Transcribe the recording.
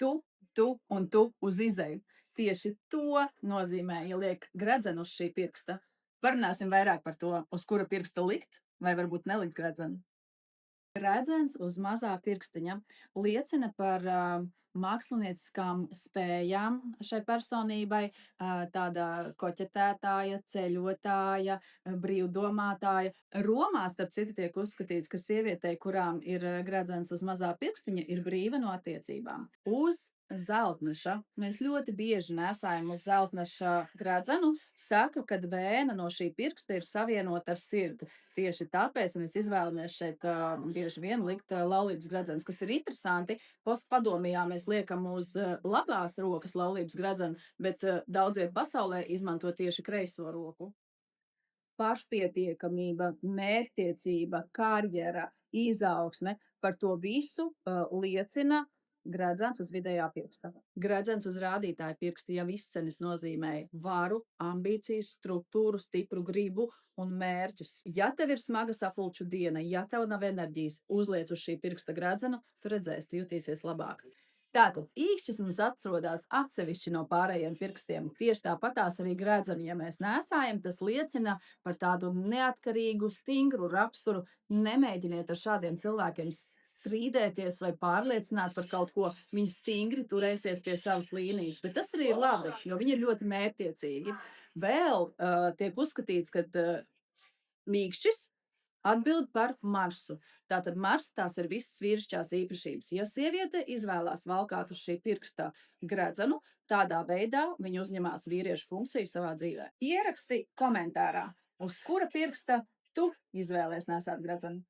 tu, tu un tu uz izeju. Tieši to nozīmē, ja liek gredzenu uz šī pirksta. Parunāsim vairāk par to, uz kura pirksta likt, vai varbūt nelikt gredzenu. Redzens uz mazā pirkstiņa liecina par mākslinieckām spējām šai personībai, tāda koķetētāja, ceļotāja, brīvdomātāja. Romā, starp citu, tiek uzskatīts, ka sievietei, kurām ir gredzens uz mazā pirkstiņa, ir brīva no attiecībām. Uz zeltneša mēs ļoti bieži nesājam uz zeltneša gredzenu, saka, ka vēna no šī pirksta ir savienota ar sirdi. Tieši tāpēc mēs izvēlamies šeit bieži vien likt laulības gredzenus, kas ir interesanti. Postpadomijā mēs liekam uz labās rokas laulības gredzenu, bet daudz viet pasaulē izmanto tieši kreiso roku. Pašpietiekamība, mērķtiecība, karjera, izaugsme, par to visu liecina gredzens uz vidējā pirksta. Gredzens uz rādītāja pirksta jau izcenis nozīmēja varu, ambīcijas, struktūru, stipru gribu un mērķus. Ja tev ir smaga sapulču diena, ja tev nav enerģijas, uzliec uz šī pirksta gredzenu, tu redzēsi, tu jutīsies labāk. Tātad īkšķis mums atrodas atsevišķi no pārējiem pirkstiem. Tieši tāpatās arī gredzeni, ja mēs nesājam, tas liecina par tādu neatkarīgu, stingru raksturu. Nemēģiniet ar šādiem cilvēkiem strīdēties vai pārliecināt par kaut ko. Viņi stingri turēsies pie savas līnijas, bet tas arī ir labi, jo viņi ir ļoti mērķtiecīgi. Vēl tiek uzskatīts, ka mīkšķis atbild par Marsu. Tātad Mars tās ir visas vīrišķās īpašības. Ja sieviete izvēlās valkāt uz šī pirksta gredzenu, tādā veidā viņa uzņemās vīriešu funkciju savā dzīvē. Ieraksti komentārā, uz kura pirksta tu izvēlies nesāt gredzenu.